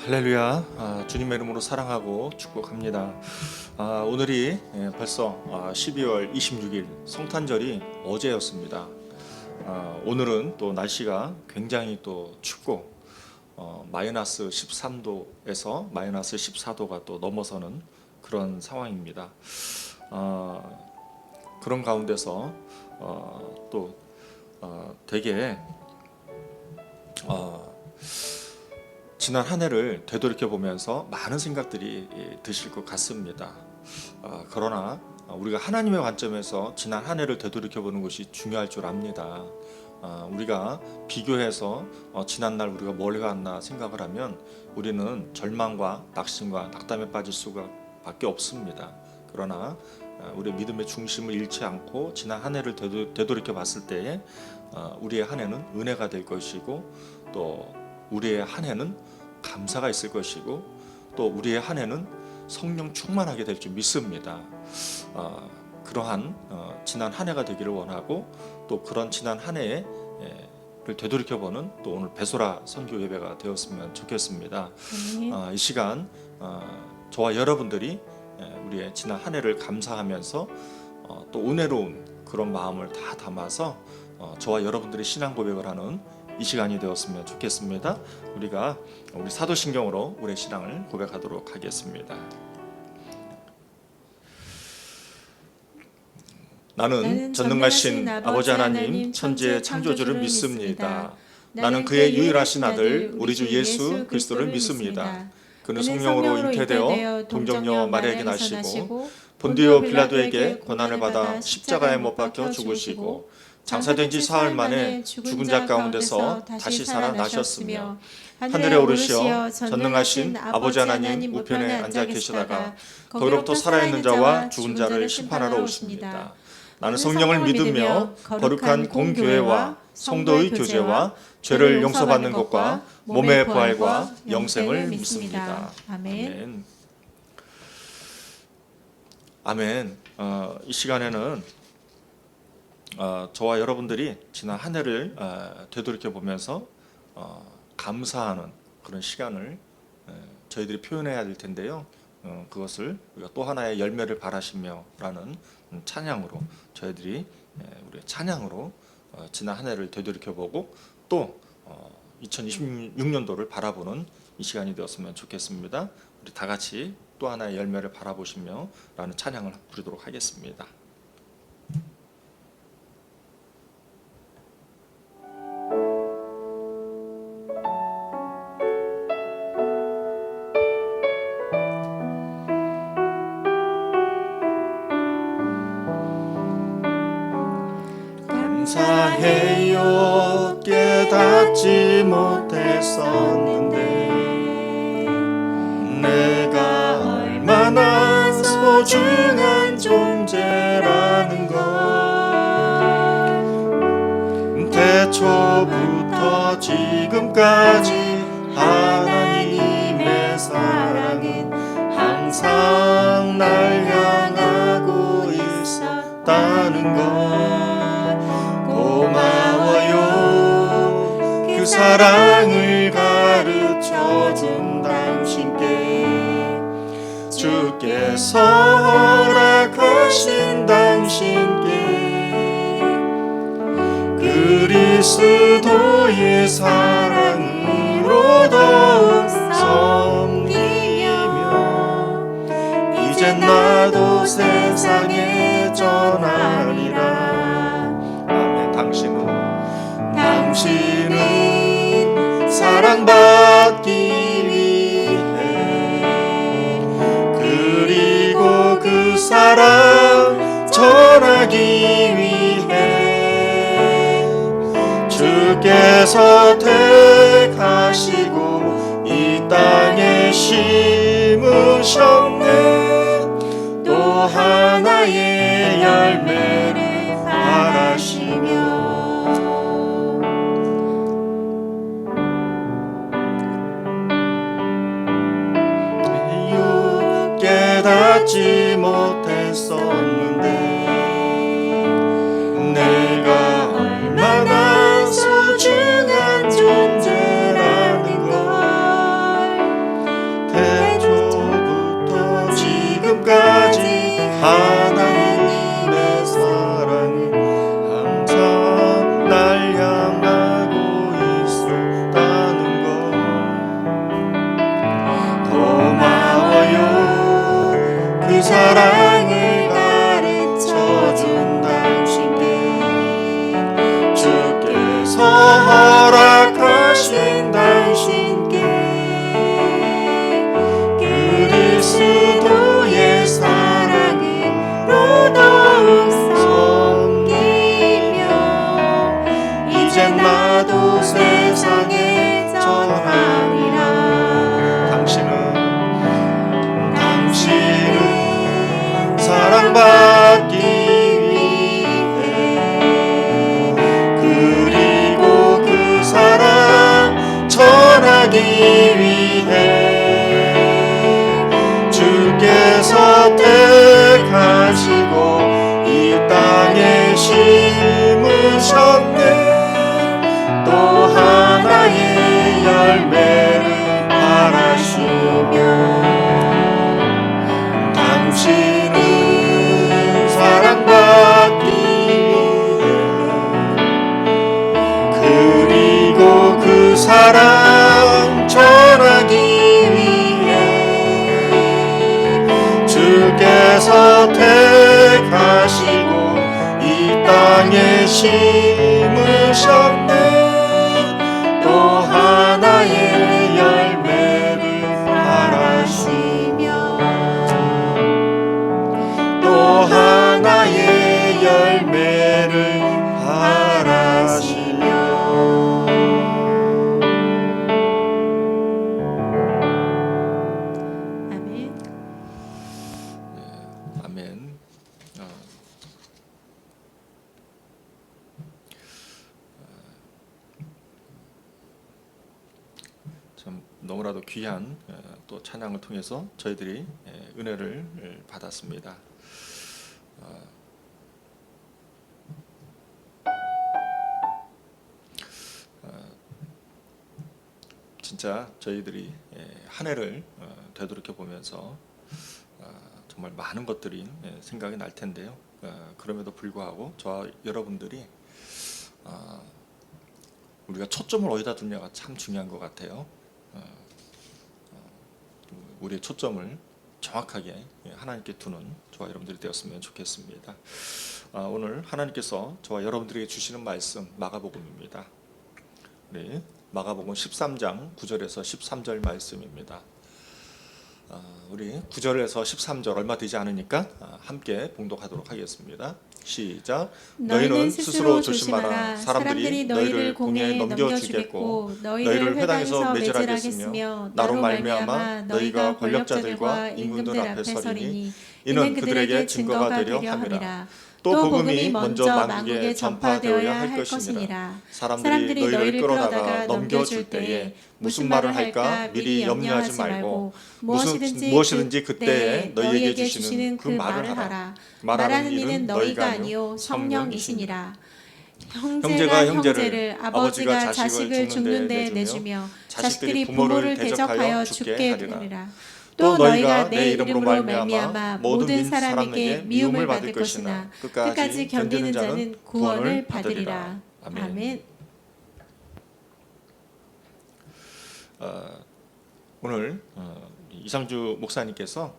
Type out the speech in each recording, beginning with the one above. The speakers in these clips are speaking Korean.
할렐루야. 주님의 이름으로 사랑하고 축복합니다. 오늘이 벌써 12월 26일 성탄절이 어제였습니다. 오늘은 또 날씨가 굉장히 또 춥고 마이너스 13도에서 마이너스 14도가 또 넘어서는 그런 상황입니다. 그런 가운데서 또 되게 지난 한 해를 되돌이켜 보면서 많은 생각들이 드실 것 같습니다. 그러나 우리가 하나님의 관점에서 지난 한 해를 되돌이켜 보는 것이 중요할 줄 압니다. 우리가 비교해서 지난 날 우리가 뭘 해왔나 생각을 하면 우리는 절망과 낙심과 낙담에 빠질 수밖에 없습니다. 그러나 우리의 믿음의 중심을 잃지 않고 지난 한 해를 되돌이켜 봤을 때에 우리의 한 해는 은혜가 될 것이고, 또 우리의 한 해는 감사가 있을 것이고, 또 우리의 한 해는 성령 충만하게 될 줄 믿습니다. 그러한 지난 한 해가 되기를 원하고, 또 그런 지난 한 해를 되돌이켜보는 또 오늘 배소라 선교 예배가 되었으면 좋겠습니다. 이 시간 저와 여러분들이 우리의 지난 한 해를 감사하면서 또 은혜로운 그런 마음을 다 담아서 저와 여러분들이 신앙 고백을 하는 이 시간이 되었으면 좋겠습니다. 우리가 우리 사도신경으로 우리의 신앙을 고백하도록 하겠습니다. 나는 전능하신 아버지 하나님 천지의 창조주를 믿습니다. 나는 그의 유일하신 아들 우리 주 예수 그리스도를 믿습니다. 그는 성령으로 잉태되어 동정녀 마리아에게 나시고 본디오 빌라도에게 고난을 받아 십자가에 못 박혀 죽으시고 장사된 지 사흘 만에 죽은 자 가운데서 다시 살아나셨으며 하늘에 오르시어 전능하신 아버지 하나님 우편에 앉아 계시다가 거기로부터 살아있는 자와 죽은 자를 심판하러 오십니다. 나는 성령을 믿으며 거룩한 공교회와 성도의 교제와 죄를 용서받는 것과 몸의 부활과 영생을 믿습니다. 아멘. 아멘. 이 시간에는 저와 여러분들이 지난 한 해를 되돌이켜 보면서 감사하는 그런 시간을 저희들이 표현해야 될 텐데요. 그것을 우리가 또 하나의 열매를 바라시며라는 찬양으로 저희들이 우리의 찬양으로 지난 한 해를 되돌이켜 보고 또 2026년도를 바라보는 이 시간이 되었으면 좋겠습니다. 우리 다 같이 또 하나의 열매를 바라보시며라는 찬양을 부르도록 하겠습니다. 감사해요. 깨닫지 못했었는데 내가 얼마나 소중한 존재라는 걸 태초부터 지금까지 하나님의 사랑은 항상 날 향하고 있었다는 걸 고마워요. 그 사랑을 가르쳐준 당신께 주께서 허락하신 당신께 그리스도의 사랑으로 더욱 섬기며 이젠 나도 세상에 전하리라. 당신은 사랑받기 위해 그리고 그 사랑 전하기 위해 주께서 택하시고 이 땅에 심으셨네. 또 하나의 열매를 바라시며 깨닫지 못했었는데 내가 얼마나 소중한 존재라는 걸 택하시고 이 땅에 심으셨네. 또 하나의 열매를 바라시며 당신은 사랑받기 위해 그리고 그 사랑 전하기 위해 주께서 택하시고 이 땅에 심으셨네. 또 하나의 열매를 바라시며 또 하나의 열매를 바라시며. 아멘. 아멘. 참 너무나도 귀한 또 찬양을 통해서 저희들이 은혜를 받았습니다. 진짜 저희들이 한 해를 되돌이켜 보면서 정말 많은 것들이 생각이 날 텐데요. 그럼에도 불구하고 저와 여러분들이 우리가 초점을 어디다 두냐가 참 중요한 것 같아요. 우리의 초점을 정확하게 하나님께 두는 저와 여러분들이 되었으면 좋겠습니다. 오늘 하나님께서 저와 여러분들에게 주시는 말씀 마가복음입니다. 우리 마가복음 13장 9절에서 13절 말씀입니다. 우리 9절에서 13절 얼마 되지 않으니까 함께 봉독하도록 하겠습니다. 시작. 너희는 스스로 조심하라. 사람들이 너희를 공회에 넘겨주겠고 너희를 회당에서 매질하겠으며 나로 말미암아 너희가 권력자들과 임금들 앞에 서리니 이는 그들에게 증거가 되려 함이라. 또 복음이 먼저 만국에 전파되어야 할 것이니라. 사람들이 너희를 끌어다가 넘겨줄 때에 무슨 말을 할까 미리 염려하지 말고 무엇이든지 그때에 너희에게 주시는 그 말을 하라. 말하는 이는 너희가 아니요 성령이시니라. 형제가 형제를 아버지가 자식을 죽는 데 내주며 자식들이 부모를 대적하여 죽게 되리라. 또 너희가 내 이름으로 말미암아 모든 사람에게 미움을 받을 것이나 끝까지 견디는 자는 구원을 받으리라. 아멘. 오늘 이상주 목사님께서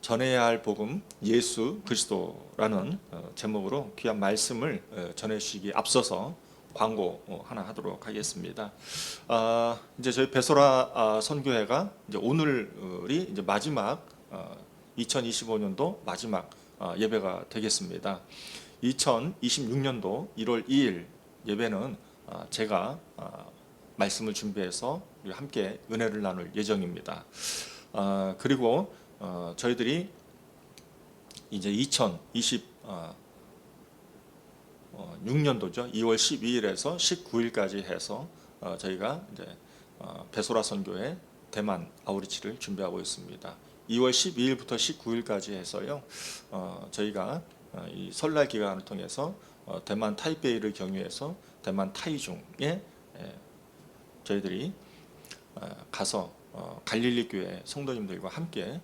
전해야 할 복음 예수 그리스도라는 제목으로 귀한 말씀을 전해주시기 앞서서 광고 하나 하도록 하겠습니다. 이제 저희 배소라 선교회가 이제 오늘이 이제 마지막 2025년도 마지막 예배가 되겠습니다. 2026년도 1월 2일 예배는 제가 말씀을 준비해서 우리 함께 은혜를 나눌 예정입니다. 그리고 저희들이 이제 2026년도죠. 2월 12일에서 19일까지 해서 저희가 이제 배소라 선교회 대만 아우리치를 준비하고 있습니다. 2월 12일부터 19일까지 해서요. 저희가 이 설날 기간을 통해서 대만 타이베이를 경유해서 대만 타이중에 저희들이 가서 갈릴리 교회 성도님들과 함께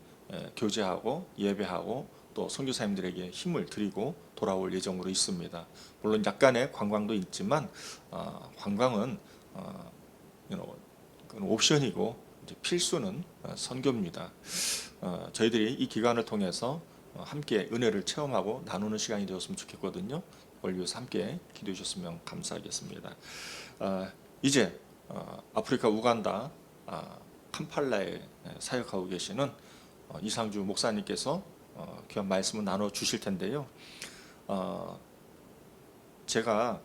교제하고 예배하고 또 선교사님들에게 힘을 드리고 돌아올 예정으로 있습니다. 물론 약간의 관광도 있지만 관광은 그건 옵션이고 이제 필수는 선교입니다. 저희들이 이 기간을 통해서 함께 은혜를 체험하고 나누는 시간이 되었으면 좋겠거든요. 그걸 위해서 함께 기도해 주셨으면 감사하겠습니다. 이제 아프리카 우간다 캄팔라에 사역하고 계시는 이상주 목사님께서 귀한 말씀을 나눠 주실 텐데요. 제가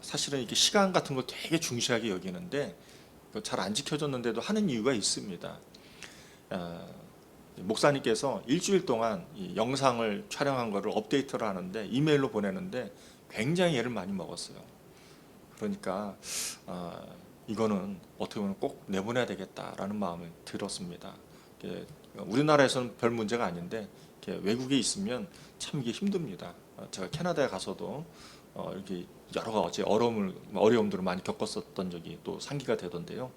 사실은 이렇게 시간 같은 걸 되게 중시하게 여기는데 잘 안 지켜졌는데도 하는 이유가 있습니다. 목사님께서 일주일 동안 이 영상을 촬영한 거를 업데이트를 하는데 이메일로 보내는데 굉장히 애를 많이 먹었어요. 그러니까 이거는 어떻게 보면 꼭 내보내야 되겠다라는 마음이 들었습니다. 우리나라에서는 별 문제가 아닌데 외국에 있으면 참 이게 힘듭니다. 제가 캐나다에 가서도 이렇게 여러 가지 어려움들을 많이 겪었었던 적이 또 상기가 되던데요.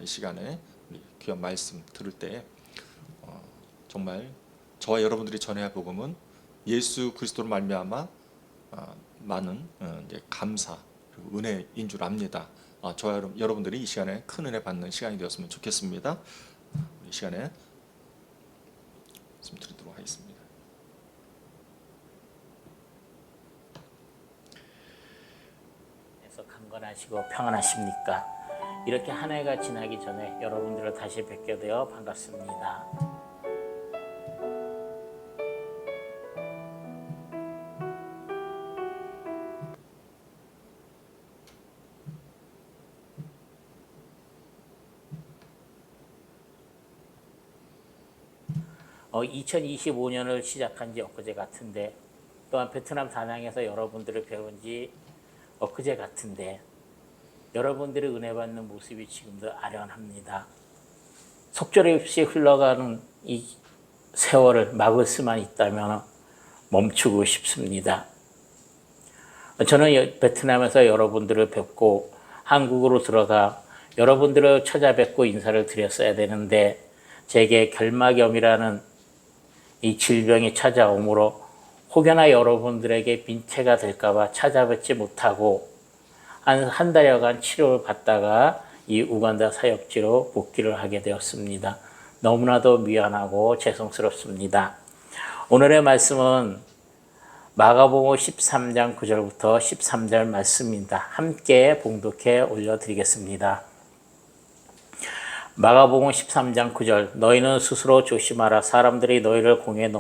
이 시간에 우리 귀한 말씀 들을 때 정말 저와 여러분들이 전해야 복음은 예수 그리스도로 말미암아 많은 이제 감사 그리고 은혜인 줄 압니다. 저와 여러분들이 이 시간에 큰 은혜 받는 시간이 되었으면 좋겠습니다. 이 시간에 말씀 드리도록 하겠습니다. 그래서 강건하시고 평안하십니까? 이렇게 한 해가 지나기 전에 여러분들을 다시 뵙게 되어 반갑습니다. 2025년을 시작한 지 엊그제 같은데, 또한 베트남 다낭에서 여러분들을 배운 지 엊그제 같은데, 여러분들의 은혜 받는 모습이 지금도 아련합니다. 속절없이 흘러가는 이 세월을 막을 수만 있다면 멈추고 싶습니다. 저는 베트남에서 여러분들을 뵙고 한국으로 들어가 여러분들을 찾아뵙고 인사를 드렸어야 되는데, 제게 결막염이라는 이 질병이 찾아오므로 혹여나 여러분들에게 민폐가 될까봐 찾아뵙지 못하고 한 달여간 치료를 받다가 이 우간다 사역지로 복귀를 하게 되었습니다. 너무나도 미안하고 죄송스럽습니다. 오늘의 말씀은 마가복음 13장 9절부터 13절 말씀입니다. 함께 봉독해 올려드리겠습니다. 마가복음 13장 9절 너희는 스스로 조심하라. 사람들이 너희를 공에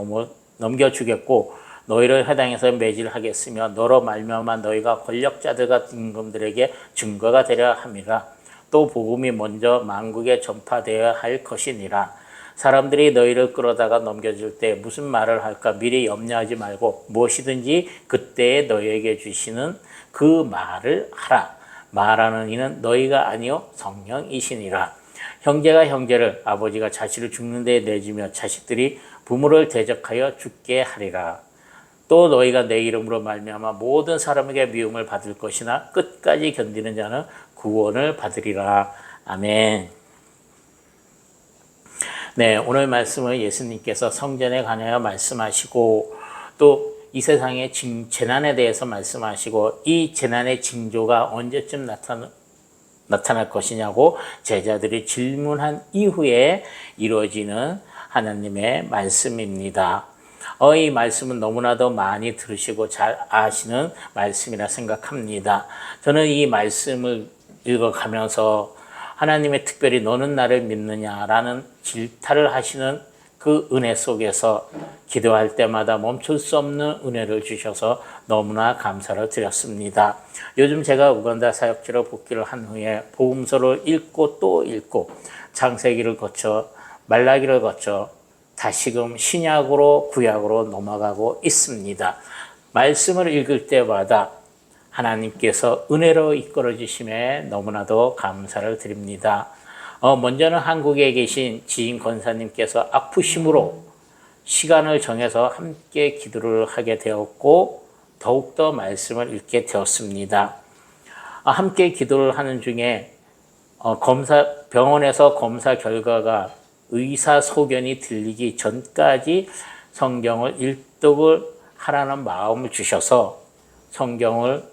넘겨주겠고 너희를 회당에서 매질하겠으며 너로 말미암아 너희가 권력자들 같은 임금들에게 증거가 되려 함이라. 또 복음이 먼저 만국에 전파되어야 할 것이니라. 사람들이 너희를 끌어다가 넘겨줄 때 무슨 말을 할까 미리 염려하지 말고 무엇이든지 그때에 너희에게 주시는 그 말을 하라. 말하는 이는 너희가 아니요 성령이시니라. 형제가 형제를, 아버지가 자식을 죽는 데 내주며 자식들이 부모를 대적하여 죽게 하리라. 또 너희가 내 이름으로 말미암아 모든 사람에게 미움을 받을 것이나 끝까지 견디는 자는 구원을 받으리라. 아멘. 네, 오늘 말씀은 예수님께서 성전에 관하여 말씀하시고 또 이 세상의 재난에 대해서 말씀하시고 이 재난의 징조가 언제쯤 나타날 것이냐고 제자들이 질문한 이후에 이루어지는 하나님의 말씀입니다. 이 말씀은 너무나도 많이 들으시고 잘 아시는 말씀이라 생각합니다. 저는 이 말씀을 읽어가면서 하나님의 특별히 너는 나를 믿느냐라는 질타를 하시는 그 은혜 속에서 기도할 때마다 멈출 수 없는 은혜를 주셔서 너무나 감사를 드렸습니다. 요즘 제가 우간다 사역지로 복귀를 한 후에 복음서를 읽고 또 읽고 창세기를 거쳐 말라기를 거쳐 다시금 신약으로 구약으로 넘어가고 있습니다. 말씀을 읽을 때마다 하나님께서 은혜로 이끌어 주심에 너무나도 감사를 드립니다. 먼저는 한국에 계신 지인 권사님께서 아프심으로 시간을 정해서 함께 기도를 하게 되었고 더욱더 말씀을 읽게 되었습니다. 함께 기도를 하는 중에 병원에서 검사 결과가 의사소견이 들리기 전까지 성경을 일독을 하라는 마음을 주셔서 성경을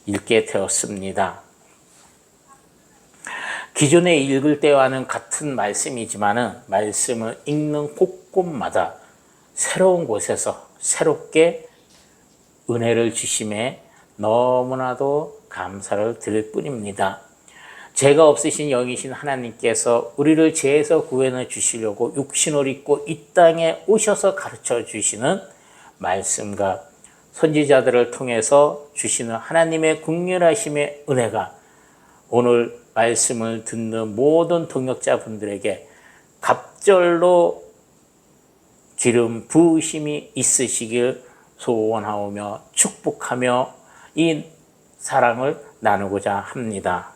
읽게 되었습니다. 기존에 읽을 때와는 같은 말씀이지만은 말씀을 읽는 곳곳마다 새로운 곳에서 새롭게 은혜를 주심에 너무나도 감사를 드릴 뿐입니다. 죄가 없으신 영이신 하나님께서 우리를 죄에서 구원해 주시려고 육신을 입고 이 땅에 오셔서 가르쳐 주시는 말씀과 선지자들을 통해서 주시는 하나님의 국률하심의 은혜가 오늘 말씀을 듣는 모든 동역자분들에게 갑절로 기름 부으심이 있으시길 소원하오며 축복하며 이 사랑을 나누고자 합니다.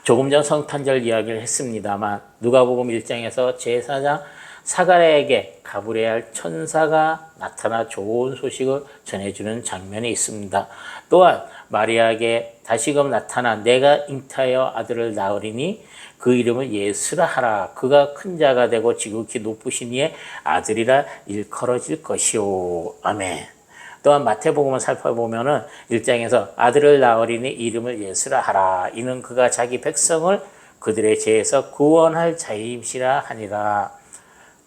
조금 전 성탄절 이야기를 했습니다만 누가복음 1장에서 제사장 사가랴에게 가브리엘 천사가 나타나 좋은 소식을 전해주는 장면이 있습니다. 또한 마리아에게 다시금 나타나 내가 잉태하여 아들을 낳으리니 그 이름을 예수라 하라. 그가 큰 자가 되고 지극히 높으신 이의 아들이라 일컬어질 것이오. 아멘. 또한 마태복음을 살펴보면은 1장에서 아들을 낳으리니 이름을 예수라 하라. 이는 그가 자기 백성을 그들의 죄에서 구원할 자임시라 하니라.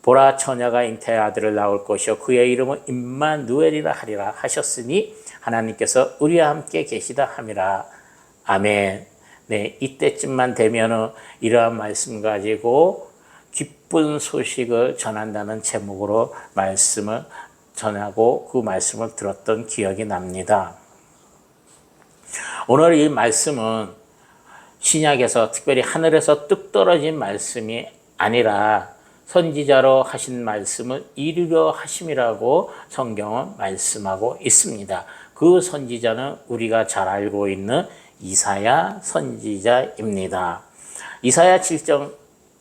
보라 처녀가 잉태의 아들을 낳을 것이요 그의 이름은 임마누엘이라 하리라 하셨으니 하나님께서 우리와 함께 계시다 함이라. 아멘. 네, 이때쯤만 되면은 이러한 말씀 가지고 기쁜 소식을 전한다는 제목으로 말씀을 전하고 그 말씀을 들었던 기억이 납니다. 오늘 이 말씀은 신약에서 특별히 하늘에서 뚝 떨어진 말씀이 아니라 선지자로 하신 말씀을 이루려 하심이라고 성경은 말씀하고 있습니다. 그 선지자는 우리가 잘 알고 있는 이사야 선지자입니다. 이사야 7장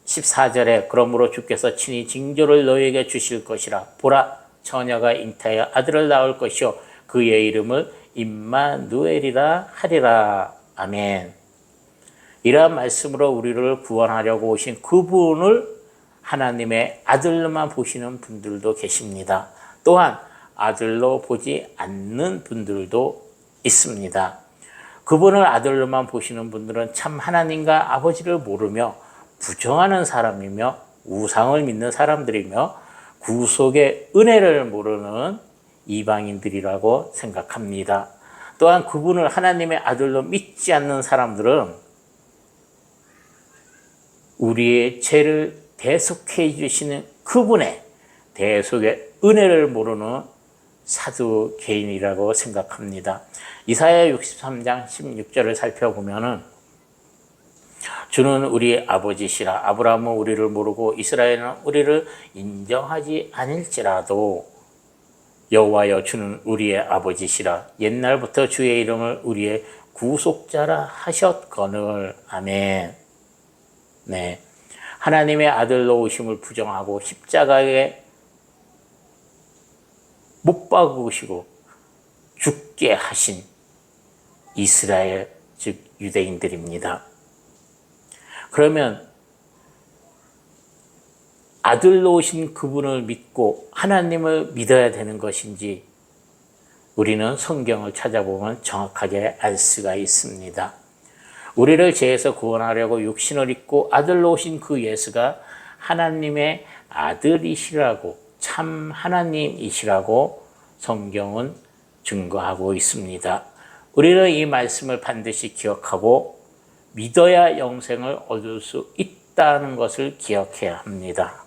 14절에 그러므로 주께서 친히 징조를 너희에게 주실 것이라. 보라 처녀가 잉태하여 아들을 낳을 것이요 그의 이름을 임마누엘이라 하리라. 아멘. 이러한 말씀으로 우리를 구원하려고 오신 그분을 하나님의 아들로만 보시는 분들도 계십니다. 또한 아들로 보지 않는 분들도 있습니다. 그분을 아들로만 보시는 분들은 참 하나님과 아버지를 모르며 부정하는 사람이며 우상을 믿는 사람들이며 구속의 은혜를 모르는 이방인들이라고 생각합니다. 또한 그분을 하나님의 아들로 믿지 않는 사람들은 우리의 죄를 대속해 주시는 그분의 대속의 은혜를 모르는 사두개인이라고 생각합니다. 이사야 63장 16절을 살펴보면은 주는 우리 아버지시라. 아브라함은 우리를 모르고 이스라엘은 우리를 인정하지 않을지라도 여호와여 주는 우리의 아버지시라. 옛날부터 주의 이름을 우리의 구속자라 하셨거늘. 아멘. 네. 하나님의 아들로 오심을 부정하고 십자가에 못 박으시고 죽게 하신 이스라엘 즉 유대인들입니다. 그러면 아들로 오신 그분을 믿고 하나님을 믿어야 되는 것인지 우리는 성경을 찾아보면 정확하게 알 수가 있습니다. 우리를 죄에서 구원하려고 육신을 입고 아들로 오신 그 예수가 하나님의 아들이시라고 참 하나님이시라고 성경은 증거하고 있습니다. 우리는 이 말씀을 반드시 기억하고 믿어야 영생을 얻을 수 있다는 것을 기억해야 합니다.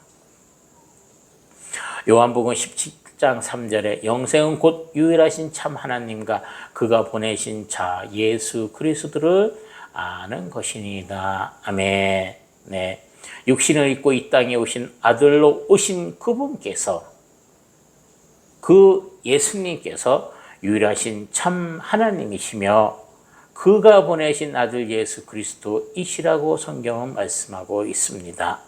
요한복음 17장 3절에 영생은 곧 유일하신 참 하나님과 그가 보내신 자 예수 그리스도를 아는 것이니이다. 아멘. 네. 육신을 입고 이 땅에 오신 아들로 오신 그분께서 그 예수님께서 유일하신 참 하나님이시며 그가 보내신 아들 예수 그리스도이시라고 성경은 말씀하고 있습니다.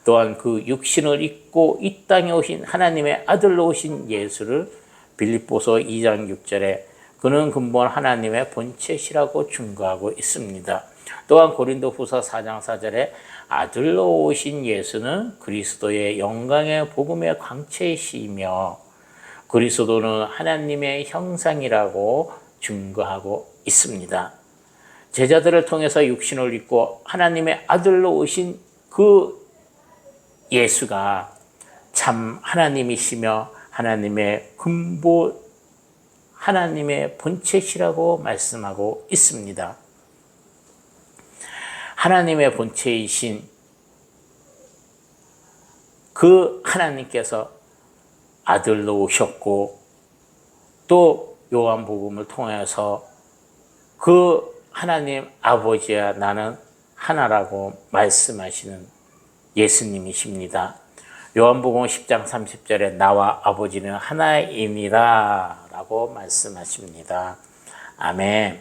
또한 그 육신을 입고 이 땅에 오신 하나님의 아들로 오신 예수를 빌립보서 2장 6절에 그는 근본 하나님의 본체시라고 증거하고 있습니다. 또한 고린도후서 4장 4절에 아들로 오신 예수는 그리스도의 영광의 복음의 광채이시며 그리스도는 하나님의 형상이라고 증거하고 있습니다. 제자들을 통해서 육신을 입고 하나님의 아들로 오신 그 예수가 참 하나님이시며 하나님의 근본 하나님의 본체시라고 말씀하고 있습니다. 하나님의 본체이신 그 하나님께서 아들로 오셨고 또 요한복음을 통해서 그 하나님 아버지와 나는 하나라고 말씀하시는 예수님이십니다. 요한복음 10장 30절에 나와 아버지는 하나이니라 라고 말씀하십니다. 아멘.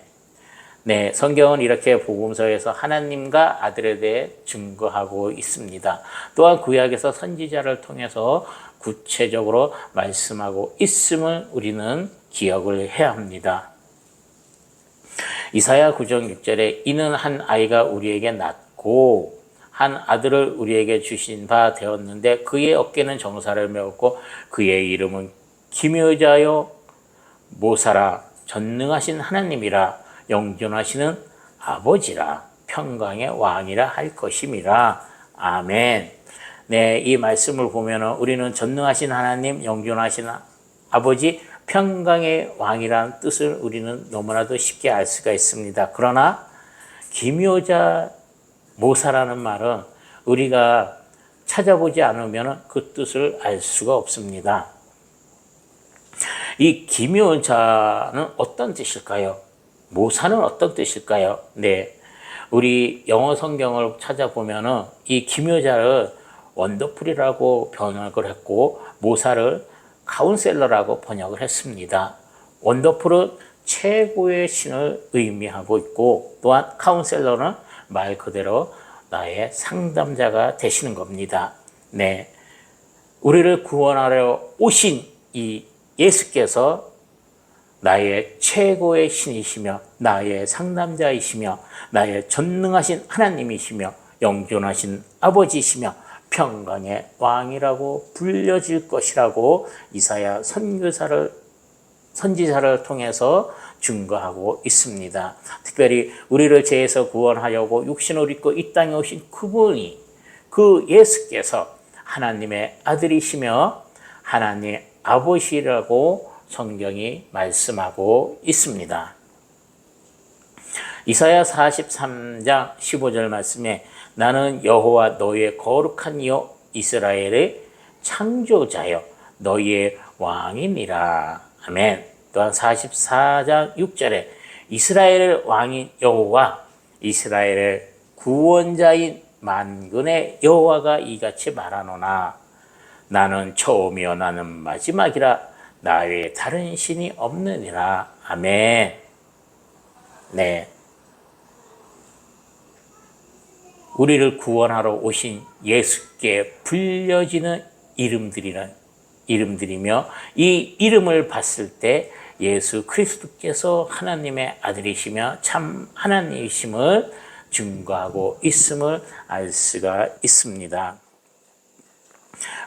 네, 성경은 이렇게 복음서에서 하나님과 아들에 대해 증거하고 있습니다. 또한 구약에서 선지자를 통해서 구체적으로 말씀하고 있음을 우리는 기억을 해야 합니다. 이사야 9장 6절에 이는 한 아이가 우리에게 낳고 한 아들을 우리에게 주신 바 되었는데 그의 어깨는 정사를 메웠고 그의 이름은 기묘자요 모사라 전능하신 하나님이라 영존하시는 아버지라 평강의 왕이라 할 것임이라. 아멘. 네, 이 말씀을 보면 우리는 전능하신 하나님, 영존하신 아버지, 평강의 왕이라는 뜻을 우리는 너무나도 쉽게 알 수가 있습니다. 그러나 기묘자 모사라는 말은 우리가 찾아보지 않으면 그 뜻을 알 수가 없습니다. 이 기묘자는 어떤 뜻일까요? 모사는 어떤 뜻일까요? 네, 우리 영어 성경을 찾아보면은 이 기묘자를 원더풀이라고 번역을 했고 모사를 카운셀러라고 번역을 했습니다. 원더풀은 최고의 신을 의미하고 있고 또한 카운셀러는 말 그대로 나의 상담자가 되시는 겁니다. 네, 우리를 구원하려 오신 이 예수께서 나의 최고의 신이시며 나의 상담자이시며 나의 전능하신 하나님이시며 영존하신 아버지이시며 평강의 왕이라고 불려질 것이라고 이사야 선지자를 통해서 증거하고 있습니다. 특별히 우리를 죄에서 구원하려고 육신을 입고 이 땅에 오신 그분이 그 예수께서 하나님의 아들이시며 하나님 아버지라고 성경이 말씀하고 있습니다. 이사야 43장 15절 말씀에 나는 여호와 너희의 거룩한 이요 이스라엘의 창조자여 너희의 왕이니라. 아멘. 또한 44장 6절에 이스라엘의 왕인 여호와 이스라엘의 구원자인 만군의 여호와가 이같이 말하노나 나는 처음이요 나는 마지막이라 나 외에 다른 신이 없느니라. 아멘. 네, 우리를 구원하러 오신 예수께 불려지는 이름들이며 이 이름을 봤을 때 예수 그리스도께서 하나님의 아들이시며 참 하나님이심을 증거하고 있음을 알 수가 있습니다.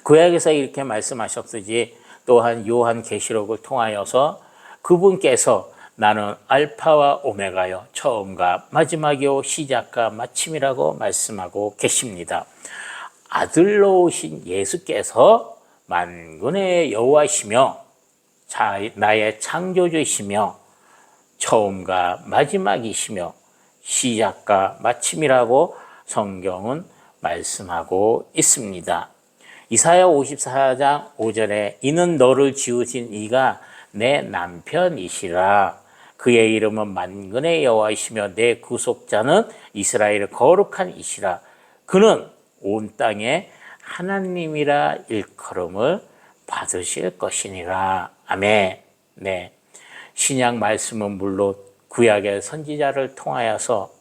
구약에서 이렇게 말씀하셨듯이 또한 요한계시록을 통하여서 그분께서 나는 알파와 오메가요 처음과 마지막이요 시작과 마침이라고 말씀하고 계십니다. 아들로 오신 예수께서 만군의 여호와이시며 나의 창조주이시며 처음과 마지막이시며 시작과 마침이라고 성경은 말씀하고 있습니다. 이사야 54장 5절에 이는 너를 지으신 이가 내 남편이시라. 그의 이름은 만군의 여호와이시며 내 구속자는 이스라엘의 거룩한 이시라. 그는 온 땅에 하나님이라 일컬음을 받으실 것이니라. 아멘. 네, 신약 말씀은 물론 구약의 선지자를 통하여서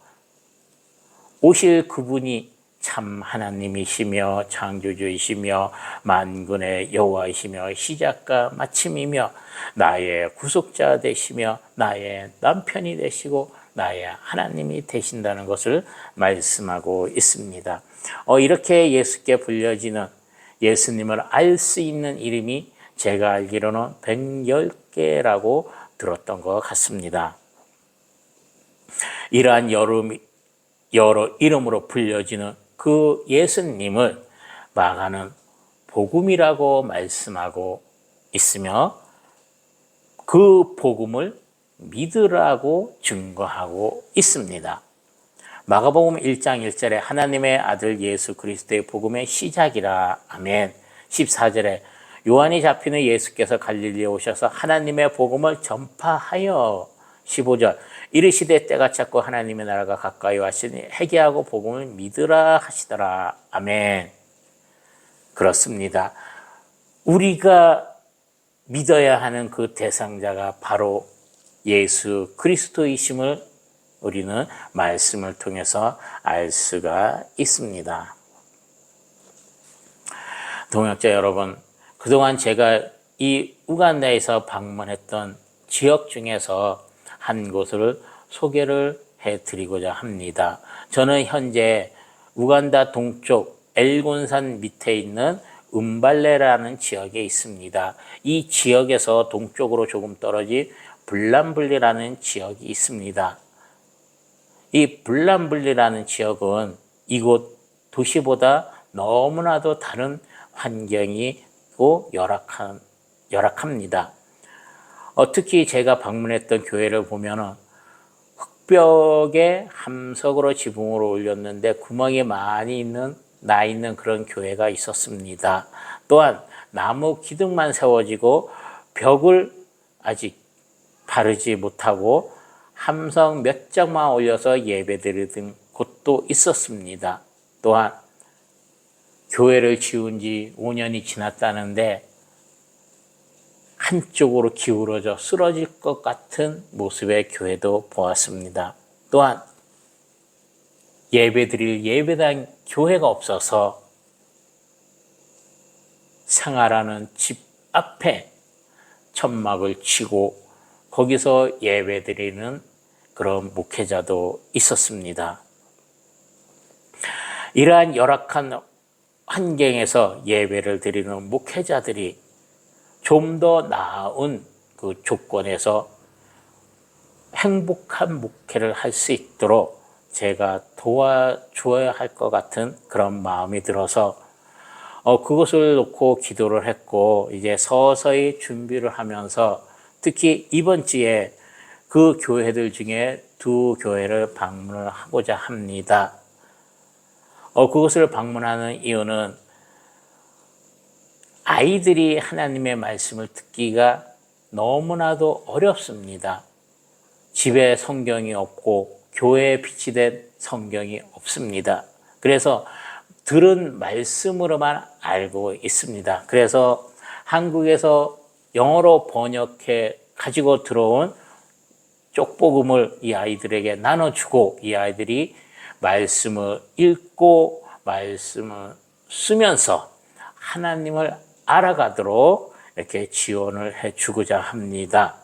오실 그분이 참 하나님이시며 창조주이시며 만군의 여호와이시며 시작과 마침이며 나의 구속자 되시며 나의 남편이 되시고 나의 하나님이 되신다는 것을 말씀하고 있습니다. 이렇게 예수께 불려지는 예수님을 알 수 있는 이름이 제가 알기로는 110개라고 들었던 것 같습니다. 이러한 여러 이름으로 불려지는 그 예수님을 마가는 복음이라고 말씀하고 있으며 그 복음을 믿으라고 증거하고 있습니다. 마가복음 1장 1절에 하나님의 아들 예수 그리스도의 복음의 시작이라. 아멘. 14절에 요한이 잡히는 예수께서 갈릴리에 오셔서 하나님의 복음을 전파하여. 15절 이르시되 때가 찼고 하나님의 나라가 가까이 왔으니 회개하고 복음을 믿으라 하시더라. 아멘. 그렇습니다. 우리가 믿어야 하는 그 대상자가 바로 예수 그리스도이심을 우리는 말씀을 통해서 알 수가 있습니다. 동역자 여러분, 그동안 제가 이 우간다에서 방문했던 지역 중에서 한 곳을 소개를 해드리고자 합니다. 저는 현재 우간다 동쪽 엘곤산 밑에 있는 음발레라는 지역에 있습니다. 이 지역에서 동쪽으로 조금 떨어진 불란블리라는 지역이 있습니다. 이 불란블리라는 지역은 이곳 도시보다 너무나도 다른 환경이고 열악합니다. 특히 제가 방문했던 교회를 보면은 흙벽에 함석으로 지붕을 올렸는데 구멍이 많이 나 있는 그런 교회가 있었습니다. 또한 나무 기둥만 세워지고 벽을 아직 바르지 못하고 함석 몇 장만 올려서 예배드리던 곳도 있었습니다. 또한 교회를 지은 지 5년이 지났다는데 한쪽으로 기울어져 쓰러질 것 같은 모습의 교회도 보았습니다. 또한 예배드릴 예배당 교회가 없어서 생활하는 집 앞에 천막을 치고 거기서 예배드리는 그런 목회자도 있었습니다. 이러한 열악한 환경에서 예배를 드리는 목회자들이 좀 더 나은 그 조건에서 행복한 목회를 할 수 있도록 제가 도와줘야 할 것 같은 그런 마음이 들어서 그것을 놓고 기도를 했고 이제 서서히 준비를 하면서 특히 이번 주에 그 교회들 중에 두 교회를 방문을 하고자 합니다. 그것을 방문하는 이유는 아이들이 하나님의 말씀을 듣기가 너무나도 어렵습니다. 집에 성경이 없고 교회에 비치된 성경이 없습니다. 그래서 들은 말씀으로만 알고 있습니다. 그래서 한국에서 영어로 번역해 가지고 들어온 쪽복음을 이 아이들에게 나눠주고 이 아이들이 말씀을 읽고 말씀을 쓰면서 하나님을 알아가도록 이렇게 지원을 해주고자 합니다.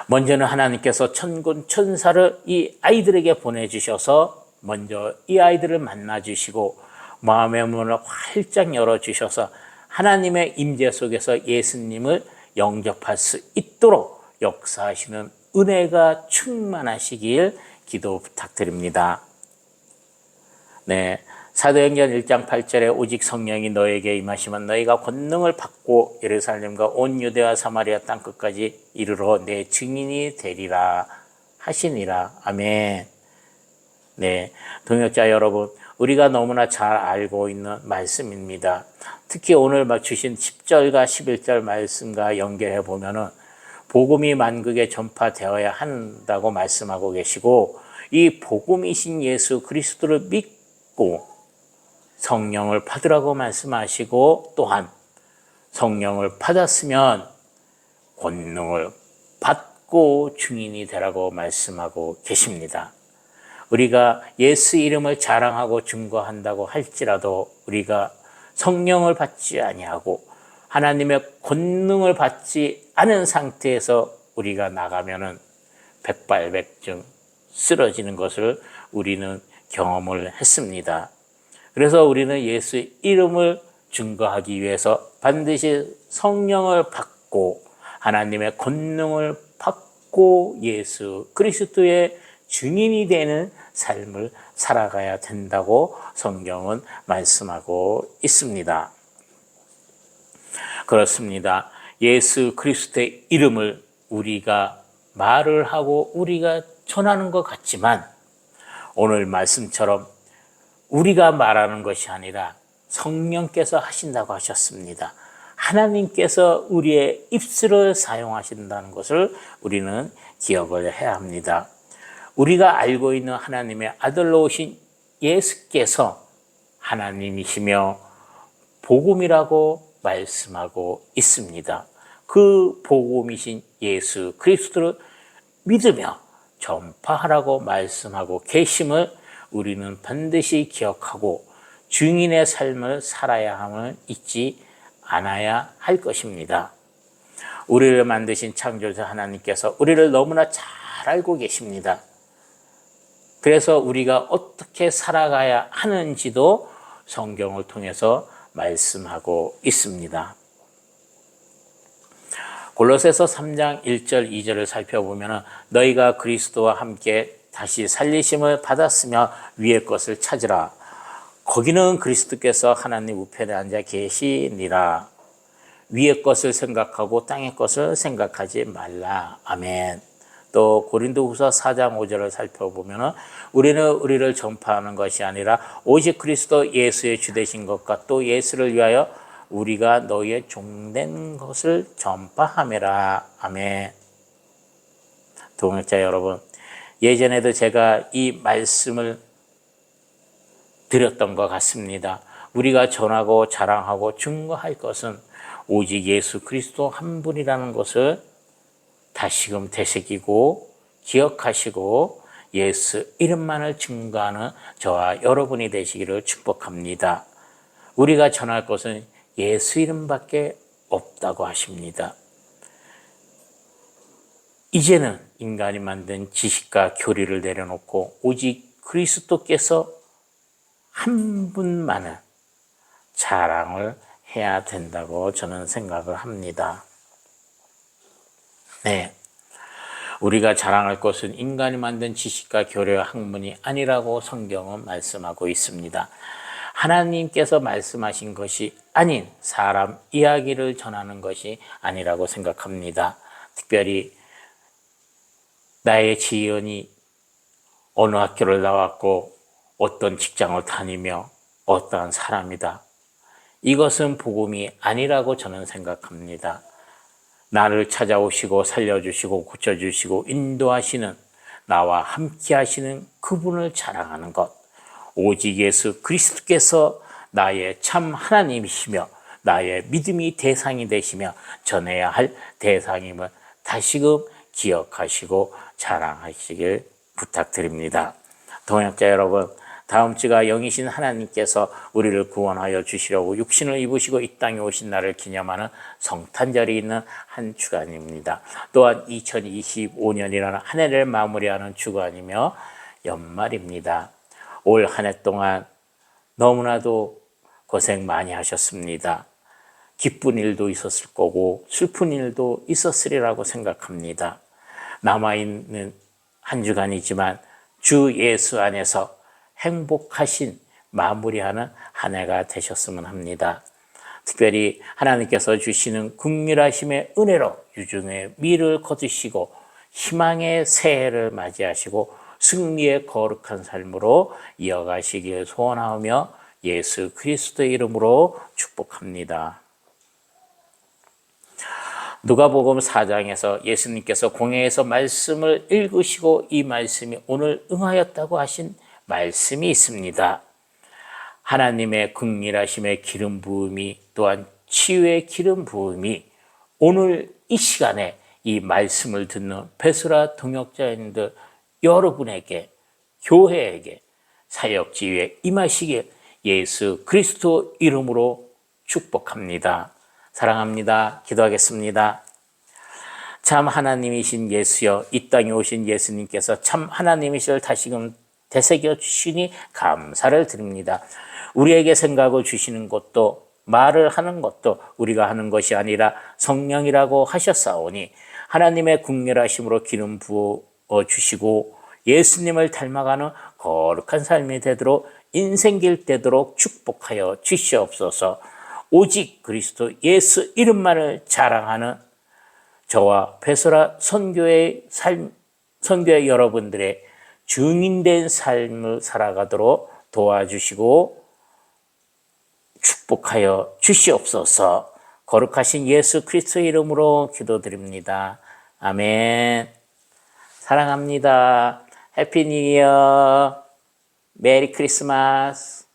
먼저는 하나님께서 천군 천사를 이 아이들에게 보내주셔서 먼저 이 아이들을 만나주시고 마음의 문을 활짝 열어주셔서 하나님의 임재 속에서 예수님을 영접할 수 있도록 역사하시는 은혜가 충만하시길 기도 부탁드립니다. 네, 사도행전 1장 8절에 오직 성령이 너에게 임하시면 너희가 권능을 받고 예루살렘과 온 유대와 사마리아 땅 끝까지 이르러 내 증인이 되리라 하시니라. 아멘. 네, 동역자 여러분, 우리가 너무나 잘 알고 있는 말씀입니다. 특히 오늘 주신 10절과 11절 말씀과 연결해 보면은 복음이 만국에 전파되어야 한다고 말씀하고 계시고 이 복음이신 예수 그리스도를 믿고 성령을 받으라고 말씀하시고 또한 성령을 받았으면 권능을 받고 증인이 되라고 말씀하고 계십니다. 우리가 예수 이름을 자랑하고 증거한다고 할지라도 우리가 성령을 받지 아니하고 하나님의 권능을 받지 않은 상태에서 우리가 나가면은 백발백중 쓰러지는 것을 우리는 경험을 했습니다. 그래서 우리는 예수 이름을 증거하기 위해서 반드시 성령을 받고 하나님의 권능을 받고 예수 그리스도의 증인이 되는 삶을 살아가야 된다고 성경은 말씀하고 있습니다. 그렇습니다. 예수 그리스도의 이름을 우리가 말을 하고 우리가 전하는 것 같지만 오늘 말씀처럼 우리가 말하는 것이 아니라 성령께서 하신다고 하셨습니다. 하나님께서 우리의 입술을 사용하신다는 것을 우리는 기억을 해야 합니다. 우리가 알고 있는 하나님의 아들로 오신 예수께서 하나님이시며 복음이라고 말씀하고 있습니다. 그 복음이신 예수 그리스도를 믿으며 전파하라고 말씀하고 계심을 우리는 반드시 기억하고 증인의 삶을 살아야 함을 잊지 않아야 할 것입니다. 우리를 만드신 창조자 하나님께서 우리를 너무나 잘 알고 계십니다. 그래서 우리가 어떻게 살아가야 하는지도 성경을 통해서 말씀하고 있습니다. 골로새서 3장 1절 2절을 살펴보면 너희가 그리스도와 함께 다시 살리심을 받았으며 위의 것을 찾으라. 거기는 그리스도께서 하나님 우편에 앉아 계시니라. 위의 것을 생각하고 땅의 것을 생각하지 말라. 아멘. 또 고린도후서 4장 5절을 살펴보면 우리는 우리를 전파하는 것이 아니라 오직 그리스도 예수의 주되신 것과 또 예수를 위하여 우리가 너희의 종된 것을 전파하매라. 아멘. 동역자 여러분, 예전에도 제가 이 말씀을 드렸던 것 같습니다. 우리가 전하고 자랑하고 증거할 것은 오직 예수 그리스도 한 분이라는 것을 다시금 되새기고 기억하시고 예수 이름만을 증거하는 저와 여러분이 되시기를 축복합니다. 우리가 전할 것은 예수 이름밖에 없다고 하십니다. 이제는 인간이 만든 지식과 교리를 내려놓고 오직 그리스도께서 한 분만을 자랑을 해야 된다고 저는 생각을 합니다. 네, 우리가 자랑할 것은 인간이 만든 지식과 교리와 학문이 아니라고 성경은 말씀하고 있습니다. 하나님께서 말씀하신 것이 아닌 사람 이야기를 전하는 것이 아니라고 생각합니다. 특별히 나의 지연이 어느 학교를 나왔고 어떤 직장을 다니며 어떠한 사람이다. 이것은 복음이 아니라고 저는 생각합니다. 나를 찾아오시고 살려주시고 고쳐주시고 인도하시는 나와 함께 하시는 그분을 자랑하는 것. 오직 예수 그리스도께서 나의 참 하나님이시며 나의 믿음이 대상이 되시며 전해야 할 대상임을 다시금 기억하시고 자랑하시길 부탁드립니다. 동역자 여러분, 다음 주가 영이신 하나님께서 우리를 구원하여 주시려고 육신을 입으시고 이 땅에 오신 날을 기념하는 성탄절이 있는 한 주간입니다. 또한 2025년이라는 한 해를 마무리하는 주간이며 연말입니다. 올 한 해 동안 너무나도 고생 많이 하셨습니다. 기쁜 일도 있었을 거고 슬픈 일도 있었으리라고 생각합니다. 남아있는 한 주간이지만 주 예수 안에서 행복하신 마무리하는 한 해가 되셨으면 합니다. 특별히 하나님께서 주시는 긍휼하심의 은혜로 유중의 미를 거두시고 희망의 새해를 맞이하시고 승리의 거룩한 삶으로 이어가시길 소원하며 예수 그리스도의 이름으로 축복합니다. 누가복음 4장에서 예수님께서 공회에서 말씀을 읽으시고 이 말씀이 오늘 응하였다고 하신 말씀이 있습니다. 하나님의 긍휼하심의 기름 부음이 또한 치유의 기름 부음이 오늘 이 시간에 이 말씀을 듣는 베스라 동역자님들 여러분에게 교회에게 사역 지위에 임하시길 예수 그리스도 이름으로 축복합니다. 사랑합니다. 기도하겠습니다. 참 하나님이신 예수여, 이 땅에 오신 예수님께서 참 하나님이실 다시금 되새겨 주시니 감사를 드립니다. 우리에게 생각을 주시는 것도 말을 하는 것도 우리가 하는 것이 아니라 성령이라고 하셨사오니 하나님의 긍휼하심으로 기름 부어 주시고 예수님을 닮아가는 거룩한 삶이 되도록 인생길 되도록 축복하여 주시옵소서. 오직 그리스도 예수 이름만을 자랑하는 저와 베스라 선교의 삶, 선교의 여러분들의 증인된 삶을 살아가도록 도와주시고 축복하여 주시옵소서. 거룩하신 예수 그리스도의 이름으로 기도드립니다. 아멘. 사랑합니다. 해피 뉴 이어. 메리 크리스마스.